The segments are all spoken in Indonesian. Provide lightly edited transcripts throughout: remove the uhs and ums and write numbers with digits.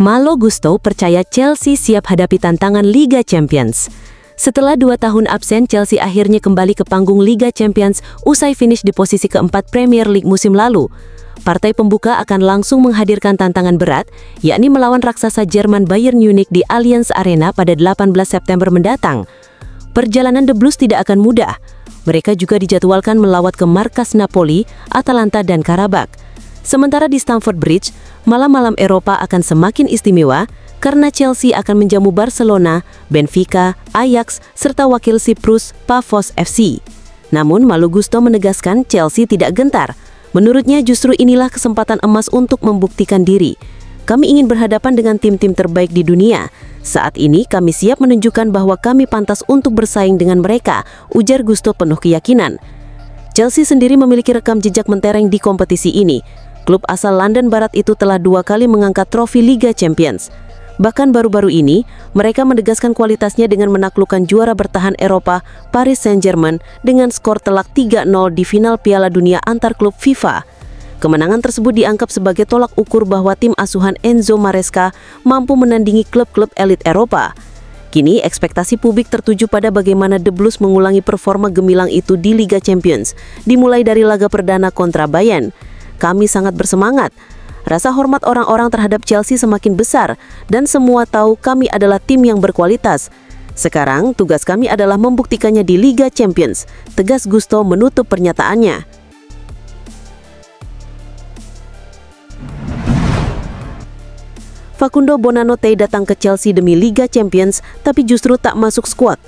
Malo Gusto percaya Chelsea siap hadapi tantangan Liga Champions. Setelah 2 tahun absen, Chelsea akhirnya kembali ke panggung Liga Champions usai finish di posisi keempat Premier League musim lalu. Partai pembuka akan langsung menghadirkan tantangan berat, yakni melawan raksasa Jerman Bayern Munich di Allianz Arena pada 18 September mendatang. Perjalanan The Blues tidak akan mudah. Mereka juga dijadwalkan melawat ke markas Napoli, Atalanta, dan Karabakh. Sementara di Stamford Bridge, malam-malam Eropa akan semakin istimewa karena Chelsea akan menjamu Barcelona, Benfica, Ajax, serta wakil Siprus, Pafos FC. Namun Malo Gusto menegaskan Chelsea tidak gentar. Menurutnya justru inilah kesempatan emas untuk membuktikan diri. Kami ingin berhadapan dengan tim-tim terbaik di dunia. Saat ini kami siap menunjukkan bahwa kami pantas untuk bersaing dengan mereka, ujar Gusto penuh keyakinan. Chelsea sendiri memiliki rekam jejak mentereng di kompetisi ini. Klub asal London Barat itu telah 2 kali mengangkat trofi Liga Champions. Bahkan baru-baru ini, mereka menegaskan kualitasnya dengan menaklukkan juara bertahan Eropa, Paris Saint-Germain, dengan skor telak 3-0 di final Piala Dunia antar klub FIFA. Kemenangan tersebut dianggap sebagai tolak ukur bahwa tim asuhan Enzo Maresca mampu menandingi klub-klub elit Eropa. Kini, ekspektasi publik tertuju pada bagaimana The Blues mengulangi performa gemilang itu di Liga Champions, dimulai dari laga perdana kontra Bayern. Kami sangat bersemangat. Rasa hormat orang-orang terhadap Chelsea semakin besar, dan semua tahu kami adalah tim yang berkualitas. Sekarang, tugas kami adalah membuktikannya di Liga Champions, tegas Gusto menutup pernyataannya. Facundo Bonanote datang ke Chelsea demi Liga Champions, tapi justru tak masuk skuad.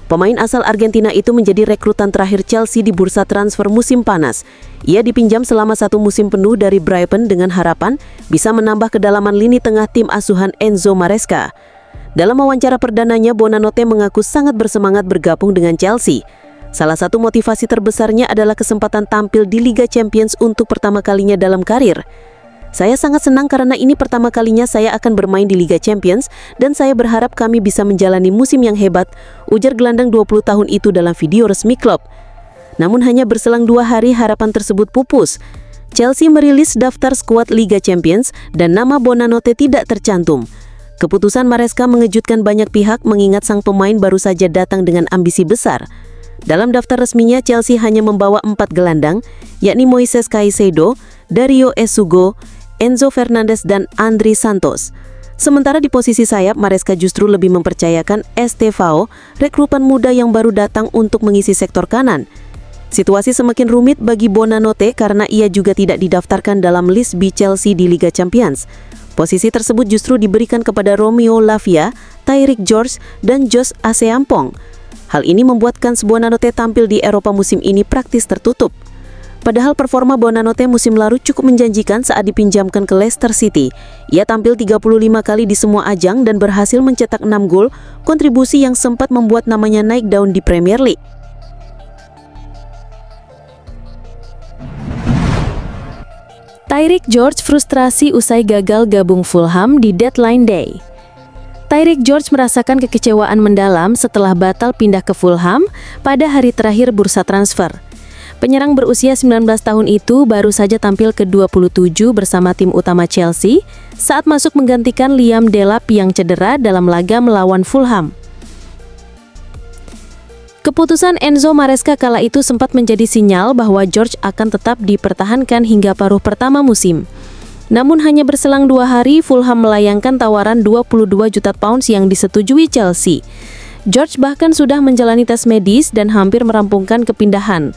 Pemain asal Argentina itu menjadi rekrutan terakhir Chelsea di bursa transfer musim panas. Ia dipinjam selama 1 musim penuh dari Brighton dengan harapan bisa menambah kedalaman lini tengah tim asuhan Enzo Maresca. Dalam wawancara perdananya, Bonanote mengaku sangat bersemangat bergabung dengan Chelsea. Salah satu motivasi terbesarnya adalah kesempatan tampil di Liga Champions untuk pertama kalinya dalam karir. Saya sangat senang karena ini pertama kalinya saya akan bermain di Liga Champions dan saya berharap kami bisa menjalani musim yang hebat, ujar gelandang 20 tahun itu dalam video resmi klub. Namun hanya berselang 2 hari harapan tersebut pupus. Chelsea merilis daftar skuad Liga Champions dan nama Bonanote tidak tercantum. Keputusan Maresca mengejutkan banyak pihak mengingat sang pemain baru saja datang dengan ambisi besar. Dalam daftar resminya Chelsea hanya membawa 4 gelandang, yakni Moises Caicedo, Dario Esugo, Enzo Fernandez, dan Andri Santos. Sementara di posisi sayap, Maresca justru lebih mempercayakan Estevao, rekrutan muda yang baru datang untuk mengisi sektor kanan. Situasi semakin rumit bagi Bonanote karena ia juga tidak didaftarkan dalam list B Chelsea di Liga Champions. Posisi tersebut justru diberikan kepada Romeo Lavia, Tyrick George, dan Josh Aseampong. Hal ini membuatkan Bonanote tampil di Eropa musim ini praktis tertutup. Padahal performa Bonanote musim lalu cukup menjanjikan saat dipinjamkan ke Leicester City. Ia tampil 35 kali di semua ajang dan berhasil mencetak 6 gol, kontribusi yang sempat membuat namanya naik daun di Premier League. Tyrick George frustrasi usai gagal gabung Fulham di deadline day. Tyrick George merasakan kekecewaan mendalam setelah batal pindah ke Fulham pada hari terakhir bursa transfer. Penyerang berusia 19 tahun itu baru saja tampil ke-27 bersama tim utama Chelsea saat masuk menggantikan Liam Delap yang cedera dalam laga melawan Fulham. Keputusan Enzo Maresca kala itu sempat menjadi sinyal bahwa George akan tetap dipertahankan hingga paruh pertama musim. Namun hanya berselang 2 hari, Fulham melayangkan tawaran 22 juta pounds yang disetujui Chelsea. George bahkan sudah menjalani tes medis dan hampir merampungkan kepindahan.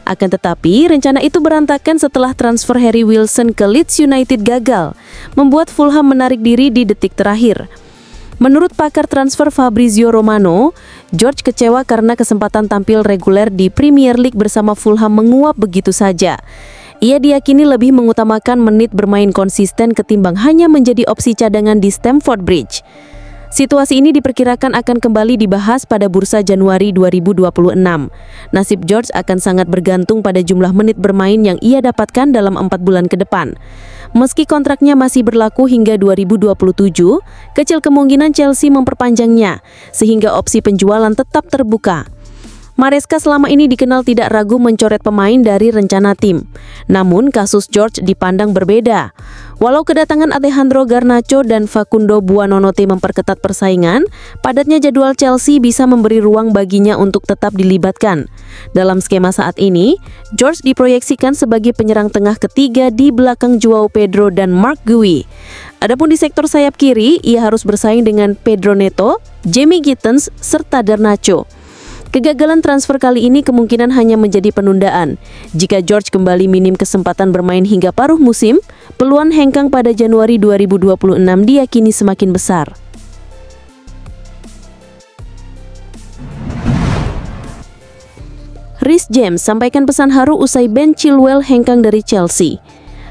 Akan tetapi, rencana itu berantakan setelah transfer Harry Wilson ke Leeds United gagal, membuat Fulham menarik diri di detik terakhir. Menurut pakar transfer Fabrizio Romano, George kecewa karena kesempatan tampil reguler di Premier League bersama Fulham menguap begitu saja. Ia diyakini lebih mengutamakan menit bermain konsisten ketimbang hanya menjadi opsi cadangan di Stamford Bridge. Situasi ini diperkirakan akan kembali dibahas pada bursa Januari 2026. Nasib George akan sangat bergantung pada jumlah menit bermain yang ia dapatkan dalam 4 bulan ke depan. Meski kontraknya masih berlaku hingga 2027, kecil kemungkinan Chelsea memperpanjangnya, sehingga opsi penjualan tetap terbuka. Maresca selama ini dikenal tidak ragu mencoret pemain dari rencana tim. Namun kasus George dipandang berbeda. Walau kedatangan Alejandro Garnacho dan Facundo Buonanotte memperketat persaingan, padatnya jadwal Chelsea bisa memberi ruang baginya untuk tetap dilibatkan. Dalam skema saat ini, George diproyeksikan sebagai penyerang tengah ketiga di belakang Joao Pedro dan Marc Guéhi. Adapun di sektor sayap kiri, ia harus bersaing dengan Pedro Neto, Jamie Gittens, serta Garnacho. Kegagalan transfer kali ini kemungkinan hanya menjadi penundaan. Jika George kembali minim kesempatan bermain hingga paruh musim, peluang hengkang pada Januari 2026 diyakini semakin besar. Reece James sampaikan pesan haru usai Ben Chilwell hengkang dari Chelsea.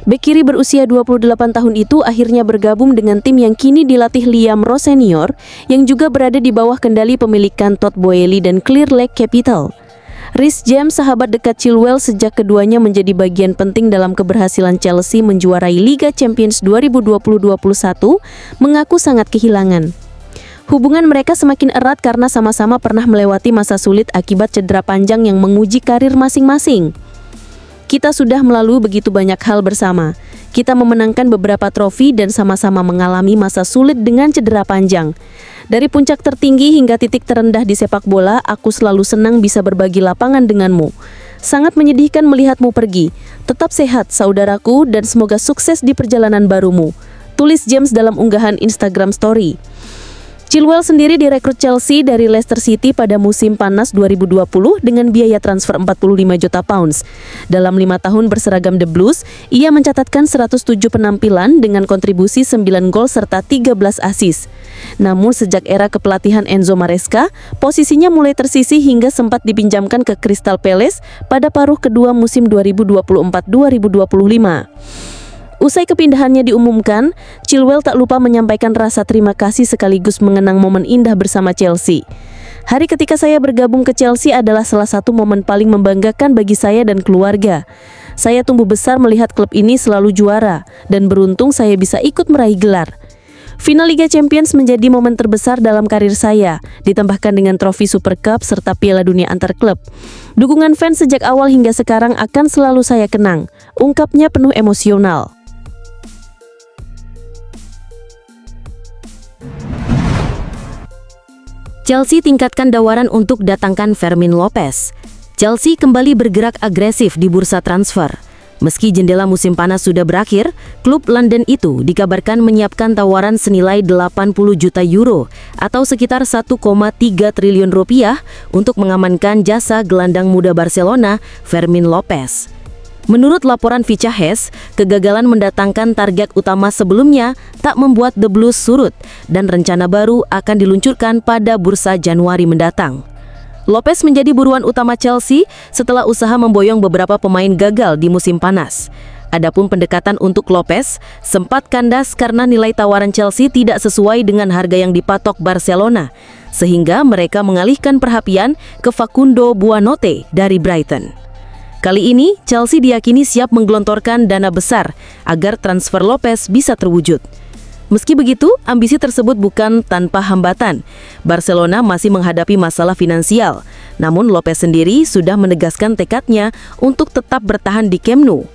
Bek kiri berusia 28 tahun itu akhirnya bergabung dengan tim yang kini dilatih Liam Ross Senior yang juga berada di bawah kendali pemilikan Todd Boehly dan Clear Lake Capital. Reece James, sahabat dekat Chilwell sejak keduanya menjadi bagian penting dalam keberhasilan Chelsea menjuarai Liga Champions 2020-2021, mengaku sangat kehilangan. Hubungan mereka semakin erat karena sama-sama pernah melewati masa sulit akibat cedera panjang yang menguji karir masing-masing. Kita sudah melalui begitu banyak hal bersama. Kita memenangkan beberapa trofi dan sama-sama mengalami masa sulit dengan cedera panjang. Dari puncak tertinggi hingga titik terendah di sepak bola, aku selalu senang bisa berbagi lapangan denganmu. Sangat menyedihkan melihatmu pergi. Tetap sehat, saudaraku, dan semoga sukses di perjalanan barumu. Tulis James dalam unggahan Instagram Story. Chilwell sendiri direkrut Chelsea dari Leicester City pada musim panas 2020 dengan biaya transfer 45 juta pounds. Dalam 5 tahun berseragam The Blues, ia mencatatkan 107 penampilan dengan kontribusi 9 gol serta 13 assist. Namun sejak era kepelatihan Enzo Maresca, posisinya mulai tersisih hingga sempat dipinjamkan ke Crystal Palace pada paruh kedua musim 2024-2025. Usai kepindahannya diumumkan, Chilwell tak lupa menyampaikan rasa terima kasih sekaligus mengenang momen indah bersama Chelsea. Hari ketika saya bergabung ke Chelsea adalah salah satu momen paling membanggakan bagi saya dan keluarga. Saya tumbuh besar melihat klub ini selalu juara, dan beruntung saya bisa ikut meraih gelar. Final Liga Champions menjadi momen terbesar dalam karir saya, ditambahkan dengan trofi Super Cup serta Piala Dunia antar klub. Dukungan fans sejak awal hingga sekarang akan selalu saya kenang, ungkapnya penuh emosional. Chelsea tingkatkan tawaran untuk datangkan Fermin Lopez. Chelsea kembali bergerak agresif di bursa transfer. Meski jendela musim panas sudah berakhir, klub London itu dikabarkan menyiapkan tawaran senilai 80 juta euro atau sekitar 1,3 triliun rupiah untuk mengamankan jasa gelandang muda Barcelona, Fermin Lopez. Menurut laporan Ficha Hes, kegagalan mendatangkan target utama sebelumnya tak membuat The Blues surut dan rencana baru akan diluncurkan pada bursa Januari mendatang. Lopez menjadi buruan utama Chelsea setelah usaha memboyong beberapa pemain gagal di musim panas. Adapun pendekatan untuk Lopez sempat kandas karena nilai tawaran Chelsea tidak sesuai dengan harga yang dipatok Barcelona, sehingga mereka mengalihkan perhatian ke Facundo Buonanotte dari Brighton. Kali ini, Chelsea diyakini siap menggelontorkan dana besar agar transfer Lopez bisa terwujud. Meski begitu, ambisi tersebut bukan tanpa hambatan. Barcelona masih menghadapi masalah finansial, namun Lopez sendiri sudah menegaskan tekadnya untuk tetap bertahan di Camp Nou.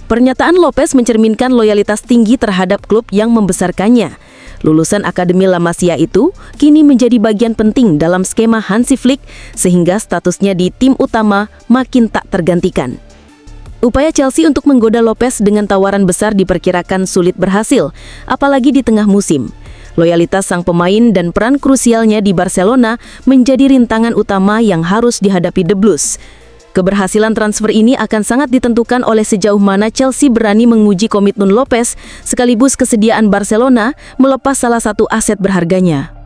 Pernyataan Lopez mencerminkan loyalitas tinggi terhadap klub yang membesarkannya. Lulusan Akademi La Masia itu kini menjadi bagian penting dalam skema Hansi Flick sehingga statusnya di tim utama makin tak tergantikan. Upaya Chelsea untuk menggoda Lopez dengan tawaran besar diperkirakan sulit berhasil, apalagi di tengah musim. Loyalitas sang pemain dan peran krusialnya di Barcelona menjadi rintangan utama yang harus dihadapi The Blues. Keberhasilan transfer ini akan sangat ditentukan oleh sejauh mana Chelsea berani menguji komitmen Lopez sekaligus kesediaan Barcelona melepas salah satu aset berharganya.